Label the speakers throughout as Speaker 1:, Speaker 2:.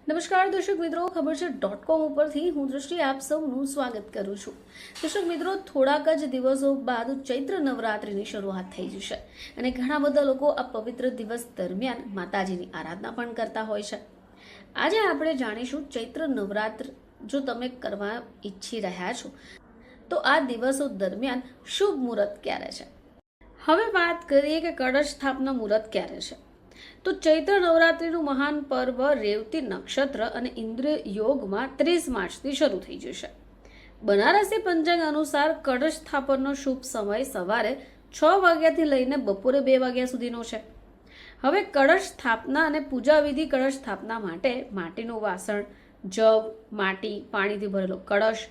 Speaker 1: નમસ્કાર દર્શક મિત્રો, ખબર છે .com ઉપરથી હું દૃષ્ટિ આપ સૌનું સ્વાગત કરું છું. દર્શક મિત્રો, થોડાક જ દિવસો બાદ ચૈત્ર નવરાત્રિની શરૂઆત થઈ જશે અને ઘણા બધા લોકો આ પવિત્ર દિવસ દરમિયાન માતાજીની આરાધના પણ કરતા હોય છે. આજે આપણે જાણીશું ચૈત્ર નવરાત્ર જો તમે કરવા ઈચ્છી રહ્યા છો તો આ દિવસો દરમિયાન શુભ મુહૂર્ત ક્યારે છે. હવે વાત કરીએ કે કળશ સ્થાપના મુહૂર્ત ક્યારે છે. તો ચૈત્ર નવરાત્રિનું મહાન પર્વ રેવતી નક્ષત્ર અને ઇન્દ્ર યોગમાં 30 માર્ચથી શરૂ થઈ જશે. બનારસી પંચાંગ અનુસાર કળશ સ્થાપનનો શુભ સમય સવારે 6 વાગ્યાથી લઈને બપોરે 2 વાગ્યા સુધીનો છે. હવે કળશ સ્થાપના અને પૂજા વિધિ. કળશ સ્થાપના માટે માટીનું વાસણ, જવ, માટી, પાણીથી ભરેલો કળશ,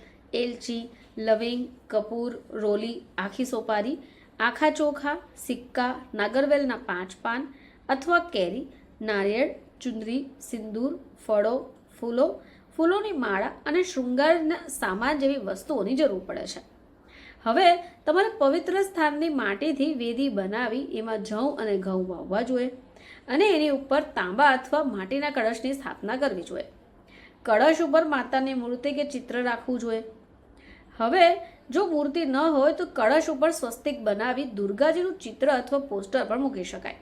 Speaker 1: એલચી, લવિંગ, કપૂર, રોલી, આખી સોપારી, આખા ચોખા, સિક્કા, નાગરવેલના 5 પાન અથવા કેરી, નારિયેળ, ચુંદરી, સિંદૂર, ફળો, ફૂલોની માળા અને શૃંગારના સામાન જેવી વસ્તુઓની જરૂર પડે છે. હવે તમારે પવિત્ર સ્થાનની માટીથી વેદી બનાવી એમાં જવ અને ઘઉં વાવવા જોઈએ અને એની ઉપર તાંબા અથવા માટીના કળશની સ્થાપના કરવી જોઈએ. કળશ ઉપર માતાની મૂર્તિ કે ચિત્ર રાખવું જોઈએ. હવે જો મૂર્તિ ન હોય તો કળશ ઉપર સ્વસ્તિક બનાવી દુર્ગાજીનું ચિત્ર અથવા પોસ્ટર પણ મૂકી શકાય.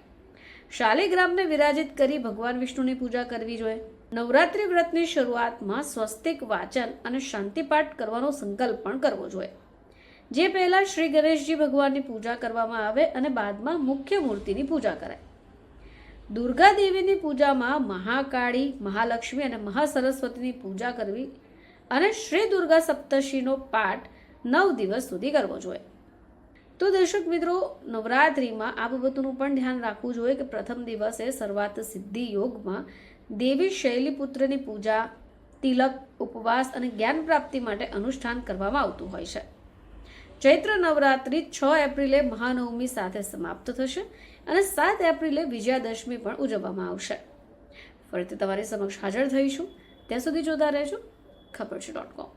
Speaker 1: શાલિગ્રામને વિરાજિત કરી ભગવાન વિષ્ણુની પૂજા કરવી જોઈએ. નવરાત્રિ વ્રતની શરૂઆતમાં સ્વસ્તિક વાચન અને શાંતિપાઠ કરવાનો સંકલ્પ પણ કરવો જોઈએ. જે પહેલા શ્રી ગણેશજી ભગવાનની પૂજા કરવામાં આવે અને બાદમાં મુખ્ય મૂર્તિની પૂજા કરાય. દુર્ગા દેવીની પૂજામાં મહાકાળી, મહાલક્ષ્મી અને મહાસરસ્વતીની પૂજા કરવી અને શ્રી દુર્ગા સપ્તશીનો પાઠ 9 દિવસ સુધી કરવો જોઈએ. તો દર્શક મિત્રો, નવરાત્રિમાં આ બાબતોનું પણ ધ્યાન રાખવું જોઈએ કે પ્રથમ દિવસે સર્વાર્થ સિદ્ધિ યોગમાં દેવી શૈલીપુત્રની પૂજા, તિલક, ઉપવાસ અને જ્ઞાન પ્રાપ્તિ માટે અનુષ્ઠાન કરવામાં આવતું હોય છે. ચૈત્ર નવરાત્રિ 6 એપ્રિલે મહાનવમી સાથે સમાપ્ત થશે અને 7 એપ્રિલે વિજયાદશમી પણ ઉજવવામાં આવશે. ફરીથી તમારી સમક્ષ હાજર થઈશું. ત્યાં સુધી જોતા રહેજો ખબર છે .com.